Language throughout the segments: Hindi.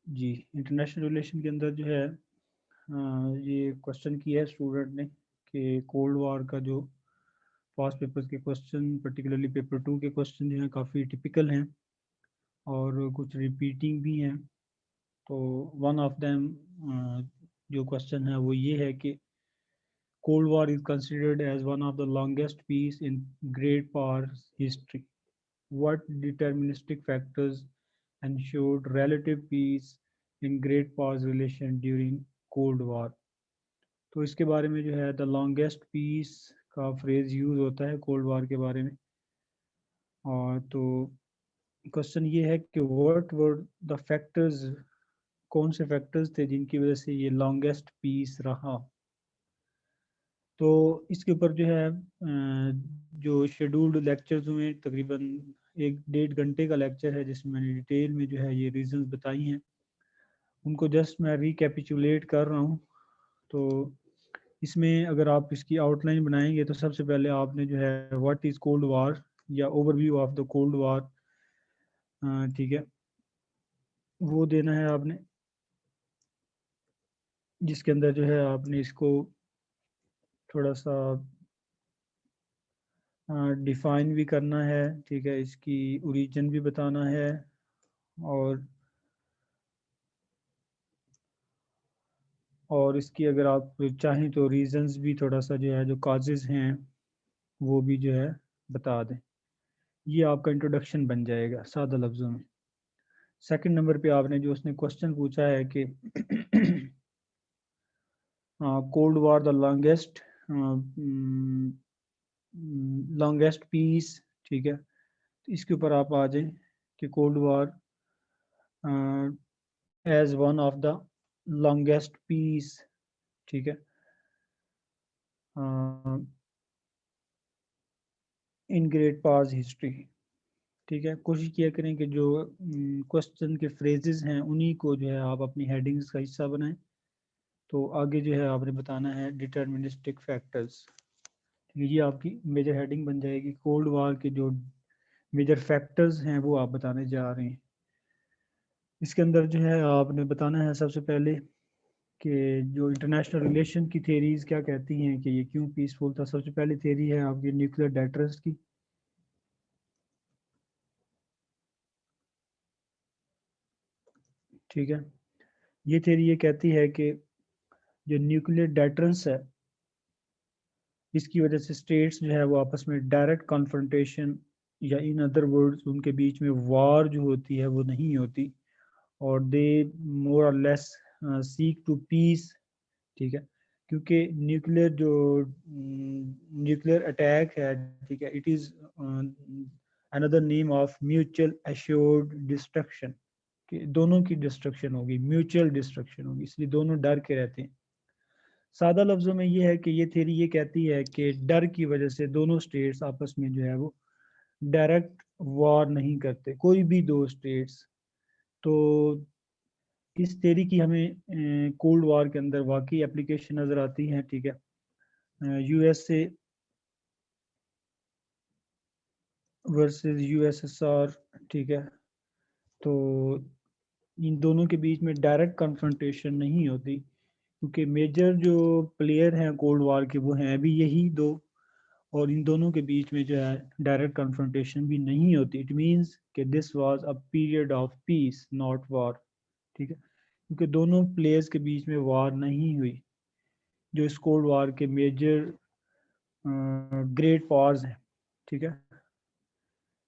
जी, इंटरनेशनल रिलेशन के अंदर जो है ये क्वेश्चन किया है स्टूडेंट ने कि कोल्ड वॉर का जो पास्ट पेपर्स के क्वेश्चन, पर्टिकुलरली पेपर 2 के क्वेश्चन जो हैं काफ़ी टिपिकल हैं और कुछ रिपीटिंग भी हैं। तो वन ऑफ देम जो क्वेश्चन है वो ये है कि cold war is considered as one of the longest peace in great powers history. What deterministic factors ensured relative peace in Great Powers relation during Cold War? तो इसके बारे में जो है द लॉन्गेस्ट पीस का फ्रेज यूज होता है कोल्ड वॉर के बारे में। और तो क्वेश्चन ये है कि व्हाट वर द फैक्टर्स, कौन से फैक्टर्स थे जिनकी वजह से ये लॉन्गेस्ट पीस रहा। तो इसके ऊपर जो है जो शेड्यूल्ड लेक्चर्स हुए तकरीबन 1-1.5 घंटे का लेक्चर है जिसमें मैंने डिटेल में जो है ये रीजंस बताई हैं, उनको जस्ट मैं रिकैपिचुलेट कर रहा हूँ। तो इसमें अगर आप इसकी आउटलाइन बनाएंगे तो सबसे पहले आपने जो है व्हाट इज़ कोल्ड वार या overview of the cold war, ठीक है, वो देना है आपने, जिसके अंदर जो है आपने इसको थोड़ा सा डिफाइन भी करना है, ठीक है, इसकी ओरिजिन भी बताना है और इसकी अगर आप चाहें तो रीजंस भी थोड़ा सा जो है जो काजेज हैं वो भी जो है बता दें। ये आपका इंट्रोडक्शन बन जाएगा सादा लफ्ज़ों में। सेकंड नंबर पे आपने जो उसने क्वेश्चन पूछा है कि cold war the longest peace, ठीक है, तो इसके ऊपर आप आ जाएं कि cold war as one of the longest peace, ठीक है, इन ग्रेट पार्स हिस्ट्री। ठीक है, कोशिश किया करें कि जो क्वेश्चन के फ्रेजेस हैं उन्हीं को जो है आप अपनी हेडिंग्स का हिस्सा बनाएं। तो आगे जो है आपने बताना है डिटर्मिनिस्टिक फैक्टर्स। ये आपकी मेजर हेडिंग बन जाएगी। कोल्ड वॉर के जो मेजर फैक्टर्स हैं वो आप बताने जा रहे हैं। इसके अंदर जो है आपने बताना है सबसे पहले कि जो इंटरनेशनल रिलेशन की थेरीज क्या कहती हैं कि ये क्यों पीसफुल था। सबसे पहली थेरी है आपकी न्यूक्लियर डेटरेंस की। ठीक है, ये थेरी ये कहती है कि जो न्यूक्लियर डेटरेंस है इसकी वजह से स्टेट्स जो है वो आपस में डायरेक्ट कॉन्फ्रंटेशन या इन अदर वर्ड्स उनके बीच में वार जो होती है वो नहीं होती और दे मोर और लेस सीक टू पीस। ठीक है, क्योंकि न्यूक्लियर जो न्यूक्लियर अटैक है, ठीक है, it is another name of mutual assured destruction, कि दोनों की डिस्ट्रक्शन होगी, म्यूचुअल डिस्ट्रक्शन होगी, इसलिए दोनों डर के रहते हैं। सादा लफ्जों में ये है कि ये थ्योरी ये कहती है कि डर की वजह से दोनों स्टेट्स आपस में जो है वो डायरेक्ट वॉर नहीं करते, कोई भी दो स्टेट्स। तो इस थ्योरी की हमें कोल्ड वॉर के अंदर वाकई एप्लीकेशन नज़र आती है। ठीक है, यूएसए वर्सेस यूएसएसआर, ठीक है, तो इन दोनों के बीच में डायरेक्ट कन्फ्रंटेशन नहीं होती क्योंकि मेजर जो प्लेयर हैं कोल्ड वॉर के वो हैं अभी यही दो, और इन दोनों के बीच में जो है डायरेक्ट कन्फ्रंटेशन भी नहीं होती। इट मीन्स कि this was a period of peace not war. ठीक है, क्योंकि दोनों प्लेयर्स के बीच में वॉर नहीं हुई। जो इस कोल्ड वॉर के मेजर ग्रेट पावर्स हैं, ठीक है,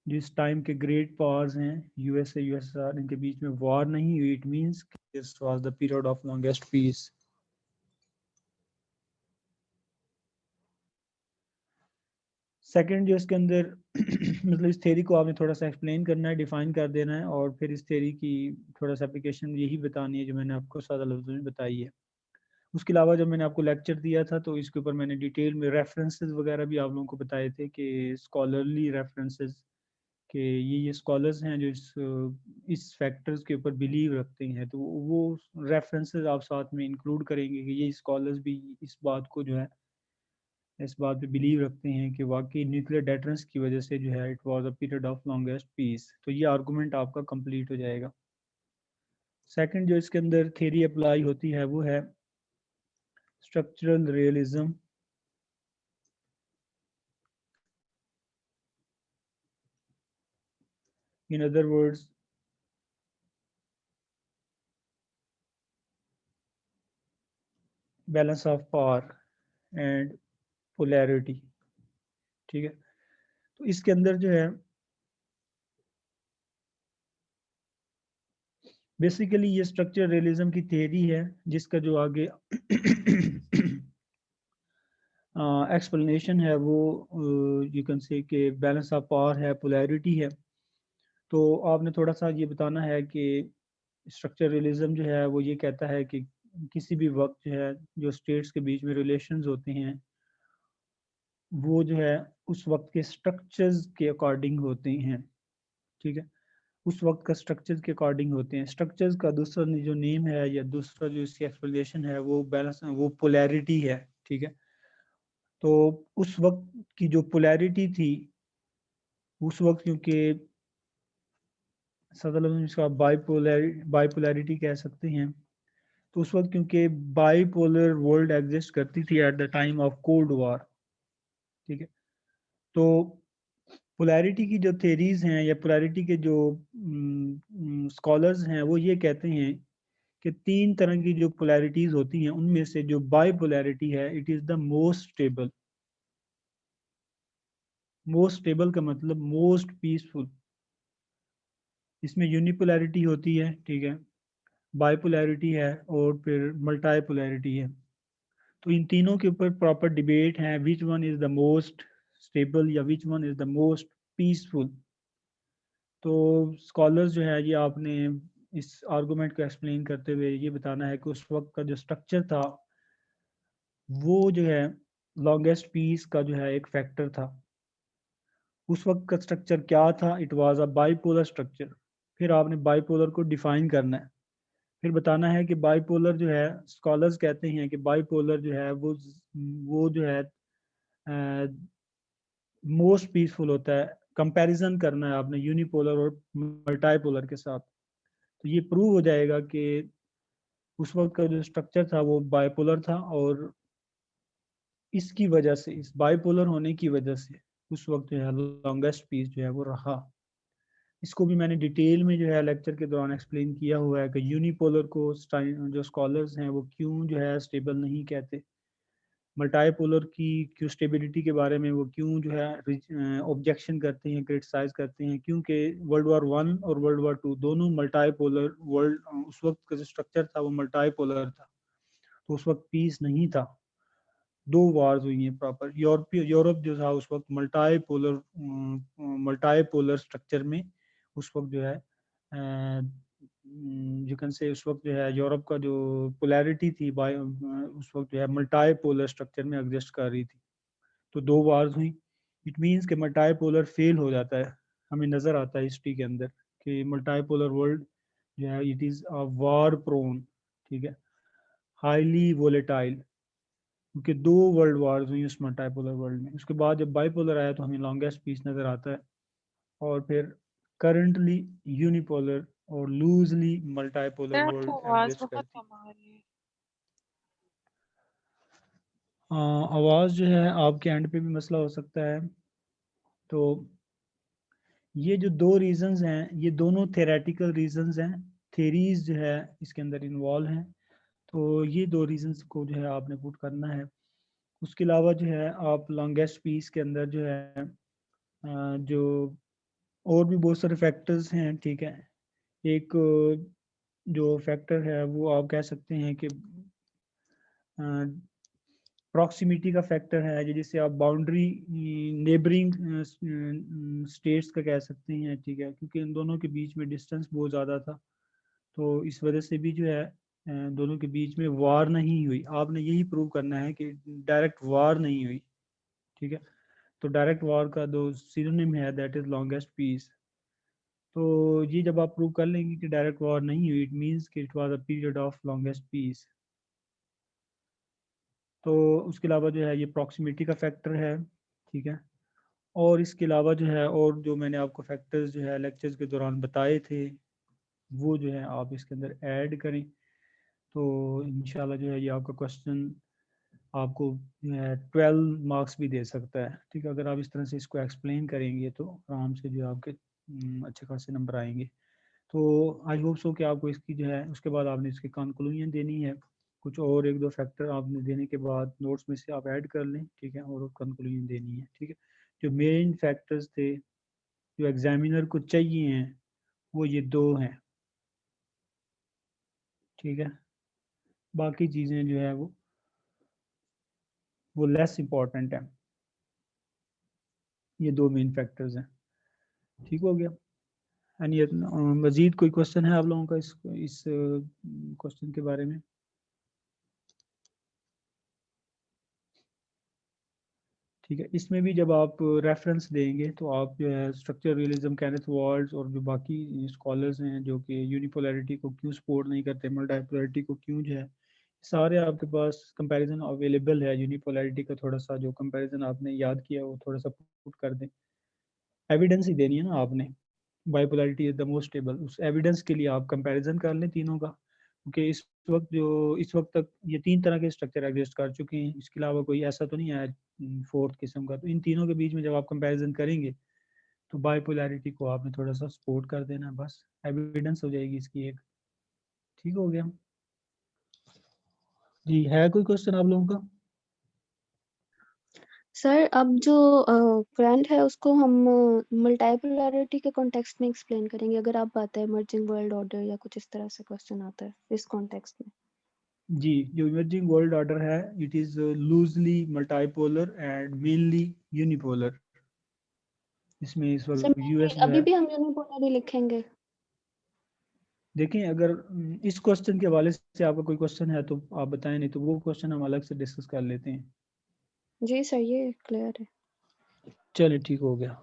जिस टाइम के ग्रेट पावर्स हैं यूएसए यूएसएसआर, इनके बीच में वॉर नहीं हुई। It means this was the period of longest peace. Second जो इसके अंदर मतलब इस थ्योरी को आपने थोड़ा सा एक्सप्लेन करना है, डिफाइन कर देना है, और फिर इस थ्योरी की थोड़ा सा एप्लीकेशन यही बतानी है जो मैंने आपको सादा लफ्ज़ों में बताई है। उसके अलावा जब मैंने आपको लेक्चर दिया था तो इसके ऊपर मैंने डिटेल में रेफरेंसेस वगैरह भी आप लोगों को बताए थे कि स्कॉलरली रेफरेंसेस कि ये स्कॉलर्स हैं जो इस फैक्टर्स के ऊपर बिलीव रखते हैं, तो वो रेफरेंसेस आप साथ में इंक्लूड करेंगे कि ये स्कॉलर्स भी इस बात को जो है इस बात पे बिलीव रखते हैं कि वाकई न्यूक्लियर डेटरेंस की वजह से जो है it was a period of longest peace. तो ये आर्गूमेंट आपका कंप्लीट हो जाएगा। सेकंड जो इसके अंदर थ्योरी अप्लाई होती है वो है structural realism. In other words balance of power and polarity. ठीक है, तो इसके अंदर जो है बेसिकली ये स्ट्रक्चर रियलिज्म की थ्योरी है जिसका जो आगे एक्सप्लेनेशन है वो यू कैन से कि बैलेंस ऑफ पावर है, पोलैरिटी है। तो आपने थोड़ा सा ये बताना है कि स्ट्रक्चर रियलिज्म जो है वो ये कहता है कि किसी भी वक्त जो है जो स्टेट्स के बीच में रिलेशंस होते हैं वो जो है उस वक्त के स्ट्रक्चर्स के अकॉर्डिंग होते हैं। ठीक है, उस वक्त का स्ट्रक्चर्स के अकॉर्डिंग होते हैं। स्ट्रक्चर्स का दूसरा जो नेम है या दूसरा जो इसकी एक्सप्लेनेशन है वो बैलेंस, वो पोलैरिटी है। ठीक है, तो उस वक्त की जो पोलैरिटी थी उस वक्त, क्योंकि इसका बाइपोलैरिटी कह सकते हैं, तो उस वक्त क्योंकि बाइपोलर वर्ल्ड एग्जिस्ट करती थी at the time of cold war. ठीक है, तो पोलैरिटी की जो थेरीज हैं या पोलैरिटी के जो स्कॉलर्स हैं वो ये कहते हैं कि तीन तरह की जो पोलैरिटीज होती हैं उनमें से जो बाइपोलैरिटी है it is the most stable. Most stable का मतलब मोस्ट पीसफुल। इसमें यूनिपोलैरिटी होती है, ठीक है, बाइपोलैरिटी है और फिर मल्टीपोलैरिटी है। तो इन तीनों के ऊपर प्रॉपर डिबेट है which one is the most stable या which one is the most peaceful. तो स्कॉलर्स जो है ये आपने इस आर्गूमेंट को एक्सप्लेन करते हुए ये बताना है कि उस वक्त का जो स्ट्रक्चर था वो जो है लॉन्गेस्ट पीस का जो है एक फैक्टर था। उस वक्त का स्ट्रक्चर क्या था? It was a bipolar structure. फिर आपने बाइपोलर को डिफाइन करना है, फिर बताना है कि बाइपोलर जो है, स्कॉलर्स कहते हैं कि बाइपोलर जो है वो जो है मोस्ट पीसफुल होता है। कंपैरिजन करना है आपने यूनिपोलर और मल्टीपोलर के साथ, तो ये प्रूव हो जाएगा कि उस वक्त का जो स्ट्रक्चर था वो बाइपोलर था और इसकी वजह से, इस बाइपोलर होने की वजह से उस वक्त जो है लॉन्गेस्ट पीस जो है वो रहा। इसको भी मैंने डिटेल में जो है लेक्चर के दौरान एक्सप्लेन किया हुआ है कि यूनिपोलर को जो स्कॉलर्स हैं वो क्यों जो है स्टेबल नहीं कहते, मल्टीपोलर की क्यों स्टेबिलिटी के बारे में वो क्यों जो है ऑब्जेक्शन करते हैं, क्रिटिसाइज करते हैं, क्योंकि वर्ल्ड वार 1 और वर्ल्ड वार 2 दोनों मल्टीपोलर वर्ल्ड, उस वक्त का जो स्ट्रक्चर था वो मल्टीपोलर था, तो उस वक्त पीस नहीं था। दो वार्स हुई हैं प्रॉपर। यूरोप जो था उस वक्त मल्टीपोलर स्ट्रक्चर में उस वक्त जो है जो कैन से उस वक्त जो है यूरोप का जो पोलैरिटी थी उस वक्त जो है मल्टीपोलर स्ट्रक्चर में एग्जिस्ट कर रही थी। तो दो वार्स हुई, इट मीन्स कि मल्टीपोलर फेल हो जाता है। हमें नज़र आता है हिस्ट्री के अंदर कि मल्टीपोलर वर्ल्ड जो है it is a war prone. ठीक है, हाईली वोलेटाइल, क्योंकि दो वर्ल्ड वार्स हुई उस मल्टीपोलर वर्ल्ड में। उसके बाद जब बाइपोलर आया तो हमें लॉन्गेस्ट पीस नज़र आता है, और फिर करंटली यूनिपोलर और लूजली मल्टीपोलर सर आपकी वर्ल्ड आवाज एग्जिस्ट बहुत करती। कम आ रही है। आवाज़ जो है आपके एंड पे भी मसला हो सकता है। तो ये जो दो रीजंस हैं ये दोनों थेरेटिकल रीजंस हैं, थेरीज जो है इसके अंदर इन्वॉल्व हैं। तो ये दो रीजंस को जो है आपने पुट करना है। उसके अलावा जो है आप लॉन्गेस्ट पीस के अंदर जो है जो और भी बहुत सारे फैक्टर्स हैं। ठीक है, एक जो फैक्टर है वो आप कह सकते हैं कि प्रॉक्सिमिटी का फैक्टर है, जिसे आप बाउंड्री नेबरिंग स्टेट्स का कह सकते हैं। ठीक है, क्योंकि इन दोनों के बीच में डिस्टेंस बहुत ज़्यादा था, तो इस वजह से भी जो है दोनों के बीच में वार नहीं हुई। आपने यही प्रूव करना है कि डायरेक्ट वार नहीं हुई। ठीक है, तो डायरेक्ट वार का दो सिनोनिम है, दैट इज लॉन्गेस्ट पीस। तो ये जब आप प्रूव कर लेंगे कि डायरेक्ट वॉर नहीं हुई, इट मीन्स कि it was a period of longest peace. तो उसके अलावा जो है ये प्रॉक्सिमिटी का फैक्टर है। ठीक है, और इसके अलावा जो है और जो मैंने आपको फैक्टर्स जो है लेक्चर्स के दौरान बताए थे वो जो है आप इसके अंदर ऐड करें, तो इंशाल्लाह जो है ये आपका क्वेश्चन आपको 12 मार्क्स भी दे सकता है। ठीक है, अगर आप इस तरह से इसको एक्सप्लेन करेंगे तो आराम से जो है आपके अच्छे खासे नंबर आएंगे। तो आई होप सो कि आपको इसकी जो है उसके बाद आपने इसकी कंक्लूजन देनी है, कुछ और एक दो फैक्टर आपने देने के बाद नोट्स में से आप ऐड कर लें। ठीक है, और कंक्लूजन देनी है। ठीक है, जो मेन फैक्टर्स थे जो एग्जामिनर को चाहिए हैं वो ये दो हैं। ठीक है, बाकी चीज़ें जो है वो लेस इम्पॉर्टेंट है, ये दो मेन फैक्टर्स हैं। ठीक हो गया। यानी मजीद कोई क्वेश्चन है आप लोगों का इस क्वेश्चन के बारे में? ठीक है, इसमें भी जब आप रेफरेंस देंगे तो आप जो है स्ट्रक्चर रियलिज्म, केनेथ वॉल्ट्ज और जो बाकी स्कॉलर्स हैं जो कि यूनिपोलैरिटी को क्यों सपोर्ट नहीं करते, मल्टीपोलैरिटी को क्यों जो है, सारे आपके पास कंपैरिजन अवेलेबल है। यूनिपोलैरिटी का थोड़ा सा जो कंपैरिजन आपने याद किया वो थोड़ा सा पुट कर दें, एविडेंस ही देनी है ना आपने। Bipolarity is the most stable, उस एविडेंस के लिए आप कंपैरिजन कर लें तीनों का, क्योंकि इस वक्त तक ये तीन तरह के स्ट्रक्चर एग्जिस्ट कर चुके हैं, इसके अलावा कोई ऐसा तो नहीं है फोर्थ किस्म का। तो इन तीनों के बीच में जब आप कंपैरिजन करेंगे तो बाइपोलैरिटी को आपने थोड़ा सा सपोर्ट कर देना, बस एविडेंस हो जाएगी इसकी एक। ठीक हो गया जी? है कोई क्वेश्चन आप लोगों का? सर अब जो करंट है उसको हम मल्टीपोलैरिटी के कॉन्टेक्स्ट में एक्सप्लेन करेंगे, अगर आप बताएं इमर्जिंग वर्ल्ड ऑर्डर या कुछ इस तरह से क्वेश्चन आता है इस कॉन्टेक्स्ट में। जी, जो इमर्जिंग वर्ल्ड ऑर्डर है it is loosely multipolar and mainly unipolar. इसमें इस सर वक्त यूएस जो अभी है, भी हम यूनिपोलर लिखेंगे? देखें अगर इस क्वेश्चन के हवाले से आपका कोई क्वेश्चन है तो आप बताएं, नहीं तो वो क्वेश्चन हम अलग से डिस्कस कर लेते हैं। जी सर, ये क्लियर है। चलिए ठीक हो गया।